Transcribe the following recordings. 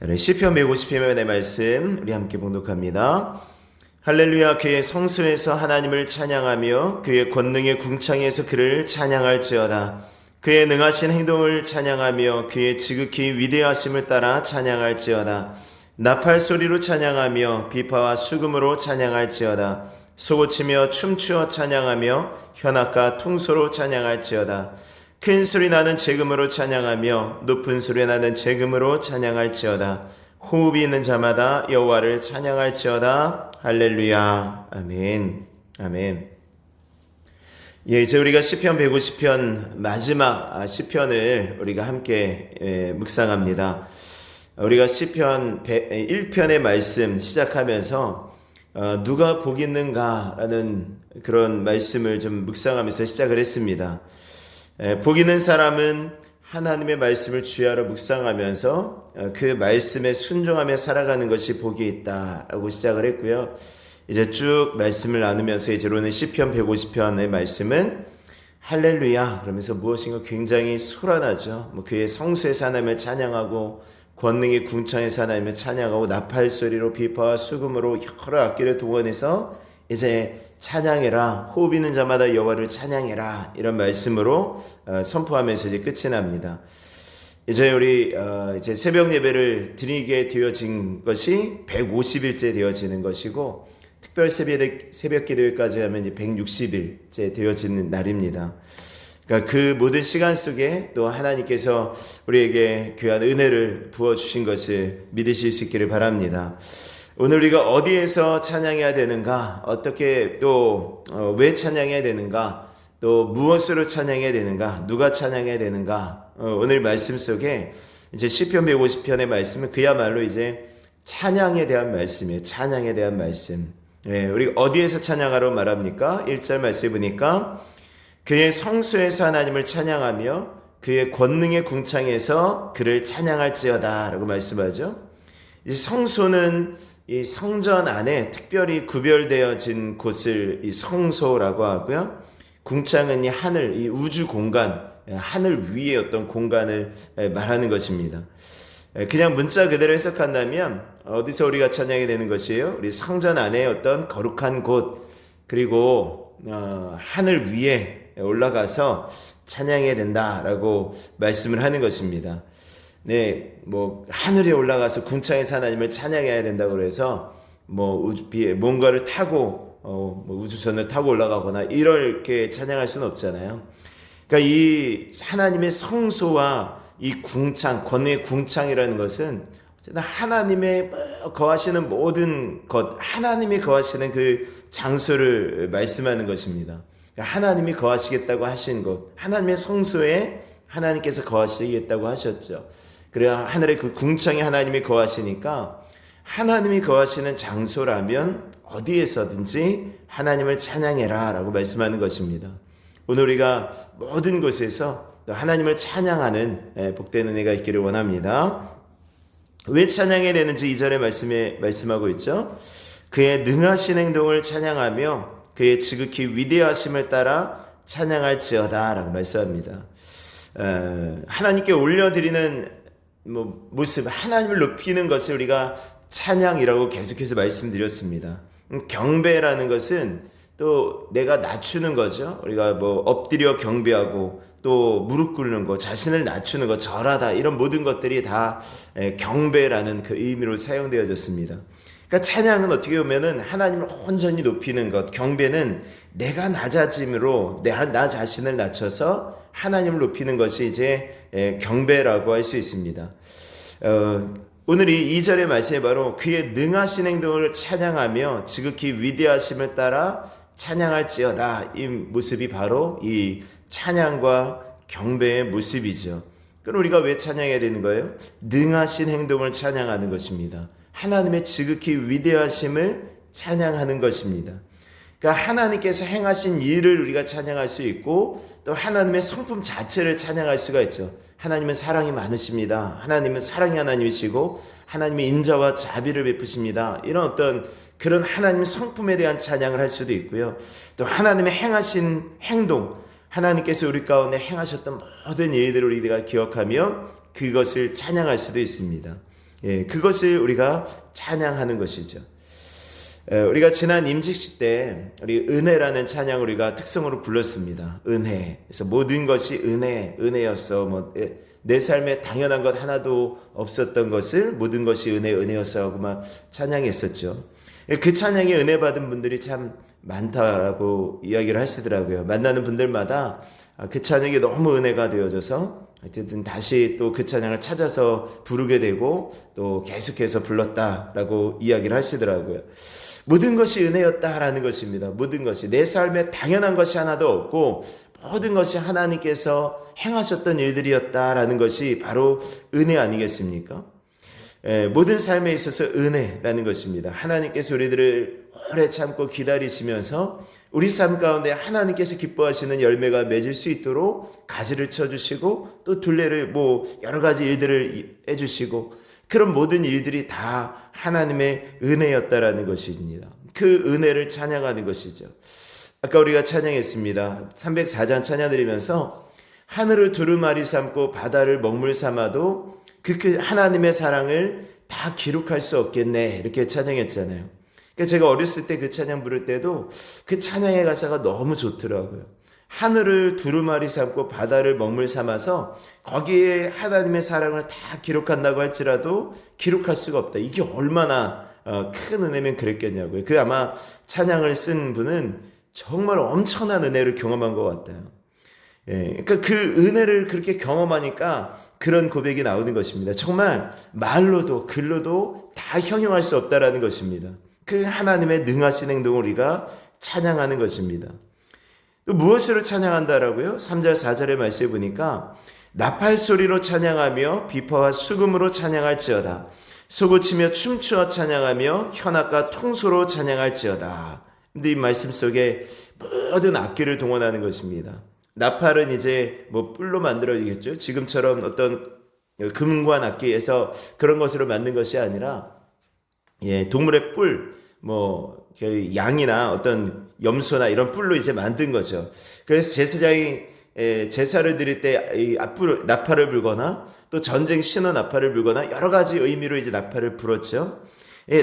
시편 150편의 말씀 우리 함께 봉독합니다. 할렐루야. 그의 성소에서 하나님을 찬양하며 그의 권능의 궁창에서 그를 찬양할지어다. 그의 능하신 행동을 찬양하며 그의 지극히 위대하심을 따라 찬양할지어다. 나팔 소리로 찬양하며 비파와 수금으로 찬양할지어다. 소고치며 춤추어 찬양하며 현악과 퉁소로 찬양할지어다. 큰 소리 나는 재금으로 찬양하며 높은 소리 나는 재금으로 찬양할지어다. 호흡이 있는 자마다 여호와를 찬양할지어다. 할렐루야. 아멘. 아멘. 예, 이제 우리가 시편 150편 마지막 시편을 우리가 함께 묵상합니다. 우리가 시편 1편의 말씀 시작하면서 누가 복 있는가라는 그런 말씀을 좀 묵상하면서 시작을 했습니다. 복 있는 사람은 하나님의 말씀을 주야로 묵상하면서 그 말씀에 순종하며 살아가는 것이 복이 있다라고 시작을 했고요. 이제 쭉 말씀을 나누면서 이제로는 시편 150편의 말씀은 할렐루야 그러면서 무엇인가 굉장히 소란하죠. 그의 성소에서 하나님을 찬양하고 권능의 궁창에서 하나님을 찬양하고 나팔 소리로 비파와 수금으로 여러 악기를 동원해서 이제 찬양해라, 호흡 있는 자마다 여호와를 찬양해라, 이런 말씀으로 선포하면서 이제 끝이 납니다. 이제 우리 이제 새벽 예배를 드리게 되어진 것이 150일째 되어지는 것이고, 특별 새벽 기도회까지 하면 이제 160일째 되어지는 날입니다. 그러니까 그 모든 시간 속에 또 하나님께서 우리에게 귀한 은혜를 부어주신 것을 믿으실 수 있기를 바랍니다. 오늘 우리가 어디에서 찬양해야 되는가, 어떻게 또 왜 찬양해야 되는가, 또 무엇으로 찬양해야 되는가, 누가 찬양해야 되는가, 오늘 말씀 속에 이제 시편 150편의 말씀은 그야말로 이제 찬양에 대한 말씀이에요. 찬양에 대한 말씀. 네, 우리가 어디에서 찬양하라고 말합니까? 1절 말씀에 보니까 그의 성소에서 하나님을 찬양하며 그의 권능의 궁창에서 그를 찬양할지어다 라고 말씀하죠. 이 성소는 이 성전 안에 특별히 구별되어진 곳을 이 성소라고 하고요. 궁창은 이 하늘, 이 우주 공간, 하늘 위의 어떤 공간을 말하는 것입니다. 그냥 문자 그대로 해석한다면 어디서 우리가 찬양이 되는 것이에요? 우리 성전 안에 어떤 거룩한 곳, 그리고 하늘 위에 올라가서 찬양해야 된다라고 말씀을 하는 것입니다. 네, 하늘에 올라가서 궁창에서 하나님을 찬양해야 된다고 그래서 뭔가를 타고 우주선을 타고 올라가거나 이렇게 찬양할 수는 없잖아요. 그러니까 이 하나님의 성소와 이 궁창, 권능의 궁창이라는 것은 하나님의 거하시는 모든 것, 하나님이 거하시는 그 장소를 말씀하는 것입니다. 그러니까 하나님이 거하시겠다고 하신 것, 하나님의 성소에 하나님께서 거하시겠다고 하셨죠. 그래야 하늘의 그 궁창에 하나님이 거하시니까 하나님이 거하시는 장소라면 어디에서든지 하나님을 찬양해라 라고 말씀하는 것입니다. 오늘 우리가 모든 곳에서 하나님을 찬양하는 복된 은혜가 있기를 원합니다. 왜 찬양해야 되는지 2절의 말씀에 말씀하고 있죠. 그의 능하신 행동을 찬양하며 그의 지극히 위대하심을 따라 찬양할지어다 라고 말씀합니다. 하나님께 올려드리는 모습, 하나님을 높이는 것을 우리가 찬양이라고 계속해서 말씀드렸습니다. 경배라는 것은 또 내가 낮추는 거죠. 우리가 엎드려 경배하고 또 무릎 꿇는 거, 자신을 낮추는 거, 절하다, 이런 모든 것들이 다 경배라는 그 의미로 사용되어졌습니다. 그러니까 찬양은 어떻게 보면은 하나님을 온전히 높이는 것, 경배는 내가 낮아짐으로 나 자신을 낮춰서 하나님을 높이는 것이 이제 경배라고 할 수 있습니다. 오늘 이 2절의 말씀에 바로 그의 능하신 행동을 찬양하며 지극히 위대하심을 따라 찬양할지어다, 이 모습이 바로 이 찬양과 경배의 모습이죠. 그럼 우리가 왜 찬양해야 되는 거예요? 능하신 행동을 찬양하는 것입니다. 하나님의 지극히 위대하심을 찬양하는 것입니다. 그러니까 하나님께서 행하신 일을 우리가 찬양할 수 있고, 또 하나님의 성품 자체를 찬양할 수가 있죠. 하나님은 사랑이 많으십니다. 하나님은 사랑의 하나님이시고 하나님의 인자와 자비를 베푸십니다. 이런 어떤 그런 하나님의 성품에 대한 찬양을 할 수도 있고요. 또 하나님의 행하신 행동, 하나님께서 우리 가운데 행하셨던 모든 일들을 우리가 기억하며 그것을 찬양할 수도 있습니다. 예, 그것을 우리가 찬양하는 것이죠. 우리가 지난 임직식 때 우리 은혜라는 찬양 우리가 특성으로 불렀습니다. 은혜. 그래서 모든 것이 은혜였어. 내 삶에 당연한 것 하나도 없었던 것을 모든 것이 은혜였어 하고 막 찬양했었죠. 그 찬양에 은혜 받은 분들이 참 많다라고 이야기를 하시더라고요. 만나는 분들마다 그 찬양이 너무 은혜가 되어져서 어쨌든 다시 또 그 찬양을 찾아서 부르게 되고 또 계속해서 불렀다라고 이야기를 하시더라고요. 모든 것이 은혜였다라는 것입니다. 모든 것이 내 삶에 당연한 것이 하나도 없고 모든 것이 하나님께서 행하셨던 일들이었다라는 것이 바로 은혜 아니겠습니까? 모든 삶에 있어서 은혜라는 것입니다. 하나님께서 우리들을 오래 참고 기다리시면서 우리 삶 가운데 하나님께서 기뻐하시는 열매가 맺을 수 있도록 가지를 쳐주시고 또 둘레를 여러 가지 일들을 해주시고 그런 모든 일들이 다 하나님의 은혜였다라는 것입니다. 그 은혜를 찬양하는 것이죠. 아까 우리가 찬양했습니다. 304장 찬양 드리면서 하늘을 두루마리 삼고 바다를 먹물 삼아도 그 하나님의 사랑을 다 기록할 수 없겠네 이렇게 찬양했잖아요. 그러니까 제가 어렸을 때 그 찬양 부를 때도 그 찬양의 가사가 너무 좋더라고요. 하늘을 두루마리 삼고 바다를 먹물 삼아서 거기에 하나님의 사랑을 다 기록한다고 할지라도 기록할 수가 없다. 이게 얼마나 큰 은혜면 그랬겠냐고요. 그 아마 찬양을 쓴 분은 정말 엄청난 은혜를 경험한 것 같아요. 그러니까 그 은혜를 그렇게 경험하니까 그런 고백이 나오는 것입니다. 정말 말로도 글로도 다 형용할 수 없다라는 것입니다. 그 하나님의 능하신 행동을 우리가 찬양하는 것입니다. 또 무엇으로 찬양한다라고요? 3절 4절의 말씀에 보니까 나팔 소리로 찬양하며 비파와 수금으로 찬양할지어다. 소고치며 춤추어 찬양하며 현악과 통소로 찬양할지어다. 근데 이 말씀 속에 모든 악기를 동원하는 것입니다. 나팔은 이제 뿔로 만들어지겠죠. 지금처럼 어떤 금관 악기에서 그런 것으로 만든 것이 아니라 동물의 뿔, 양이나 어떤 염소나 이런 뿔로 이제 만든 거죠. 그래서 제사장이 제사를 드릴 때 이 나팔을 불거나 또 전쟁 신호 나팔을 불거나 여러 가지 의미로 이제 나팔을 불었죠.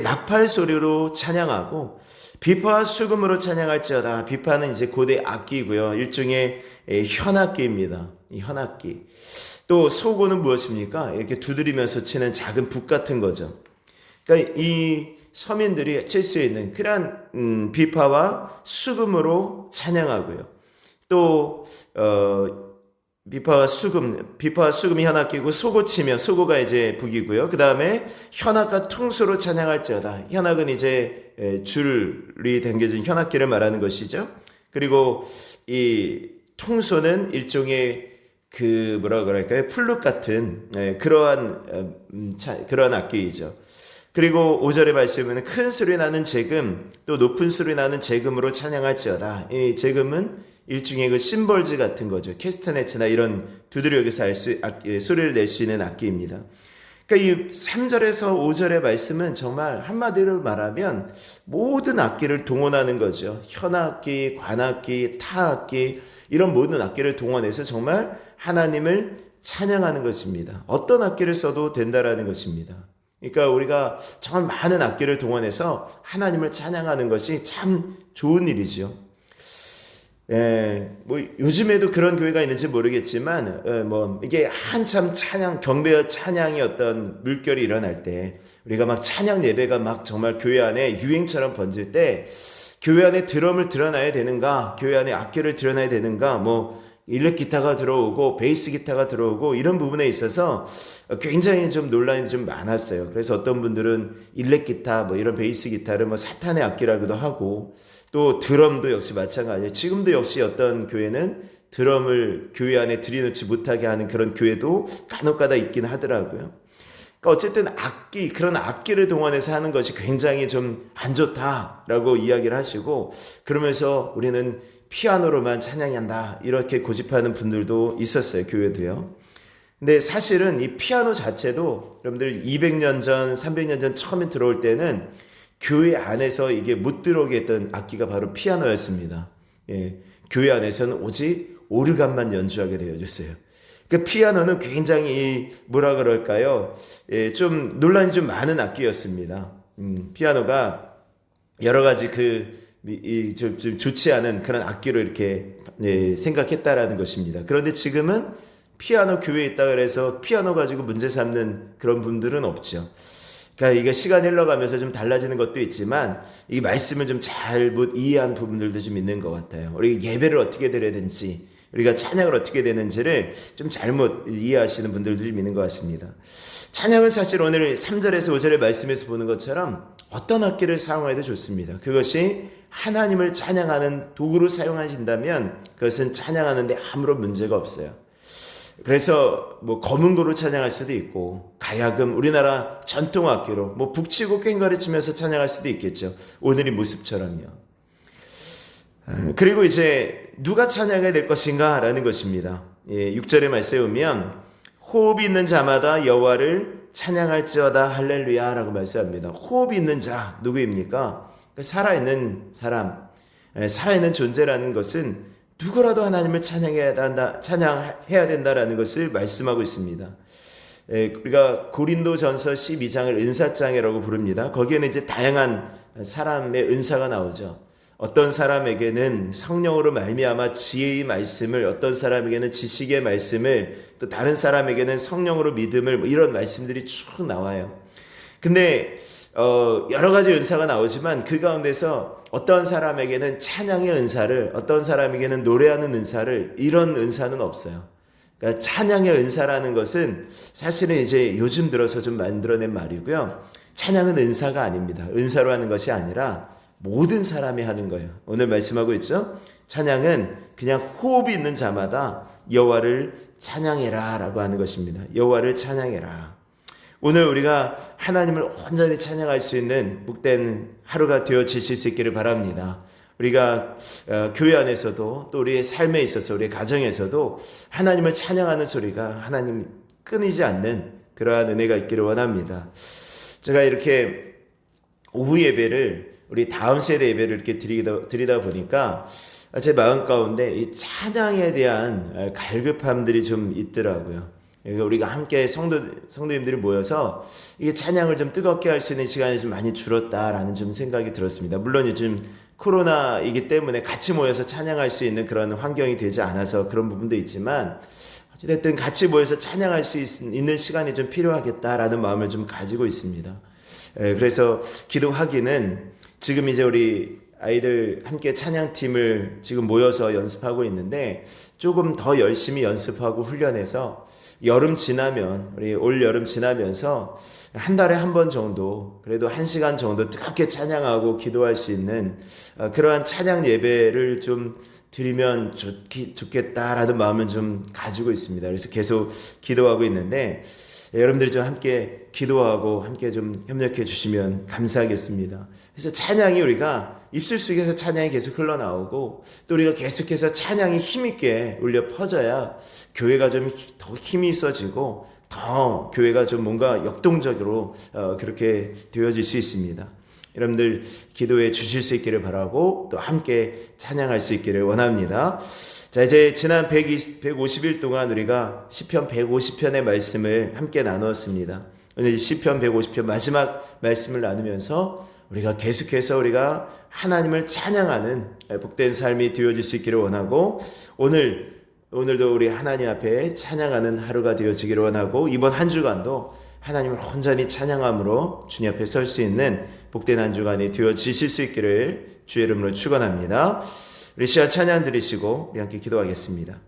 나팔 소리로 찬양하고 비파와 수금으로 찬양할지어다. 비파는 이제 고대 악기고요. 일종의 현악기입니다. 이 현악기. 또 소고는 무엇입니까? 이렇게 두드리면서 치는 작은 북 같은 거죠. 그러니까 이 서민들이 칠 수 있는 그러한 비파와 수금으로 찬양하고요. 또 비파와 수금이 현악기고 소고치며 소고가 이제 북이고요. 그 다음에 현악과 퉁소로 찬양할지어다. 현악은 이제 줄이 당겨진 현악기를 말하는 것이죠. 그리고 이 퉁소는 일종의 플룻 같은 그러한 악기이죠. 그리고 5절의 말씀에는 큰 소리 나는 재금 또 높은 소리 나는 재금으로 찬양할지어다. 이 재금은 일종의 그 심벌즈 같은 거죠. 캐스터네츠나 이런 두드려기서 소리를 낼 수 있는 악기입니다. 그러니까 이 3절에서 5절의 말씀은 정말 한마디로 말하면 모든 악기를 동원하는 거죠. 현악기, 관악기, 타악기 이런 모든 악기를 동원해서 정말 하나님을 찬양하는 것입니다. 어떤 악기를 써도 된다라는 것입니다. 그러니까 우리가 정말 많은 악기를 동원해서 하나님을 찬양하는 것이 참 좋은 일이죠. 요즘에도 그런 교회가 있는지 모르겠지만, 이게 한참 경배와 찬양이 어떤 물결이 일어날 때, 우리가 막 찬양 예배가 막 정말 교회 안에 유행처럼 번질 때, 교회 안에 드럼을 드러나야 되는가, 교회 안에 악기를 드러나야 되는가, 일렉 기타가 들어오고 베이스 기타가 들어오고 이런 부분에 있어서 굉장히 좀 논란이 좀 많았어요. 그래서 어떤 분들은 일렉 기타 이런 베이스 기타를 사탄의 악기라고도 하고 또 드럼도 역시 마찬가지예요. 지금도 역시 어떤 교회는 드럼을 교회 안에 들여놓지 못하게 하는 그런 교회도 간혹가다 있긴 하더라고요. 그러니까 어쨌든 그런 악기를 동원해서 하는 것이 굉장히 좀 안 좋다라고 이야기를 하시고 그러면서 우리는 피아노로만 찬양한다 이렇게 고집하는 분들도 있었어요. 교회도요. 근데 사실은 이 피아노 자체도 여러분들 200년 전 300년 전 처음에 들어올 때는 교회 안에서 이게 못 들어오게 했던 악기가 바로 피아노였습니다. 교회 안에서는 오직 오르간만 연주하게 되어졌어요. 그 피아노는 굉장히 뭐라 그럴까요? 좀 논란이 좀 많은 악기였습니다. 피아노가 여러 가지 좀 좋지 않은 그런 악기로 이렇게 생각했다라는 것입니다. 그런데 지금은 피아노 교회에 있다 그래서 피아노 가지고 문제 삼는 그런 분들은 없죠. 그러니까 이게 시간이 흘러가면서 좀 달라지는 것도 있지만 이 말씀을 좀 잘못 이해한 부분들도 좀 있는 것 같아요. 우리 예배를 어떻게 드려야 되는지, 우리가 찬양을 어떻게 되는지를 좀 잘못 이해하시는 분들도 좀 있는 것 같습니다. 찬양은 사실 오늘 3절에서 5절의 말씀에서 보는 것처럼 어떤 악기를 사용해도 좋습니다. 그것이 하나님을 찬양하는 도구로 사용하신다면 그것은 찬양하는데 아무런 문제가 없어요. 그래서 검은고로 찬양할 수도 있고, 가야금, 우리나라 전통 악기로 북치고 꽹과를 치면서 찬양할 수도 있겠죠. 오늘의 모습처럼요. 그리고 이제 누가 찬양해야 될 것인가 라는 것입니다. 6절의 말씀에 보면 호흡이 있는 자마다 여호와를 찬양할지어다 할렐루야 라고 말씀합니다. 호흡이 있는 자 누구입니까? 살아있는 사람, 살아있는 존재라는 것은 누구라도 하나님을 찬양해야 된다라는 것을 말씀하고 있습니다. 우리가 고린도전서 12장을 은사장이라고 부릅니다. 거기에는 이제 다양한 사람의 은사가 나오죠. 어떤 사람에게는 성령으로 말미암아 지혜의 말씀을, 어떤 사람에게는 지식의 말씀을, 또 다른 사람에게는 성령으로 믿음을, 이런 말씀들이 쭉 나와요. 근데 여러 가지 은사가 나오지만 그 가운데서 어떤 사람에게는 찬양의 은사를, 어떤 사람에게는 노래하는 은사를, 이런 은사는 없어요. 그러니까 찬양의 은사라는 것은 사실은 이제 요즘 들어서 좀 만들어낸 말이고요. 찬양은 은사가 아닙니다. 은사로 하는 것이 아니라 모든 사람이 하는 거예요. 오늘 말씀하고 있죠. 찬양은 그냥 호흡이 있는 자마다 여호와를 찬양해라 라고 하는 것입니다. 여호와를 찬양해라. 오늘 우리가 하나님을 온전히 찬양할 수 있는 복된 하루가 되어지실 수 있기를 바랍니다. 우리가 교회 안에서도 또 우리의 삶에 있어서 우리의 가정에서도 하나님을 찬양하는 소리가 하나님 끊이지 않는 그러한 은혜가 있기를 원합니다. 제가 이렇게 오후 예배를, 우리 다음 세대 예배를 이렇게 드리다 보니까 제 마음 가운데 이 찬양에 대한 갈급함들이 좀 있더라고요. 우리가 함께 성도님들이 모여서 이게 찬양을 좀 뜨겁게 할 수 있는 시간이 좀 많이 줄었다라는 좀 생각이 들었습니다. 물론 요즘 코로나이기 때문에 같이 모여서 찬양할 수 있는 그런 환경이 되지 않아서 그런 부분도 있지만, 어쨌든 같이 모여서 찬양할 수 있는 시간이 좀 필요하겠다라는 마음을 좀 가지고 있습니다. 그래서 기도하기는 지금 이제 우리 아이들 함께 찬양팀을 지금 모여서 연습하고 있는데, 조금 더 열심히 연습하고 훈련해서 여름 지나면, 우리 올 여름 지나면서 한 달에 한 번 정도, 그래도 1시간 정도 뜨겁게 찬양하고 기도할 수 있는 그러한 찬양 예배를 좀 드리면 좋겠다라는 마음을 좀 가지고 있습니다. 그래서 계속 기도하고 있는데, 여러분들이 좀 함께 기도하고 함께 좀 협력해 주시면 감사하겠습니다. 그래서 찬양이, 우리가 입술 속에서 찬양이 계속 흘러나오고, 또 우리가 계속해서 찬양이 힘있게 울려 퍼져야 교회가 좀 더 힘이 있어지고, 더 교회가 좀 뭔가 역동적으로 그렇게 되어질 수 있습니다. 여러분들 기도해 주실 수 있기를 바라고, 또 함께 찬양할 수 있기를 원합니다. 자, 이제 지난 150일 동안 우리가 시편 150편의 말씀을 함께 나누었습니다. 오늘 시편 150편 마지막 말씀을 나누면서 우리가 계속해서 우리가 하나님을 찬양하는 복된 삶이 되어질 수 있기를 원하고, 오늘도 우리 하나님 앞에 찬양하는 하루가 되어지기를 원하고, 이번 한 주간도 하나님을 온전히 찬양함으로 주님 앞에 설 수 있는 복된 한 주간이 되어지실 수 있기를 주의 이름으로 축원합니다. 우리 시간 찬양 드리시고 우리 함께 기도하겠습니다.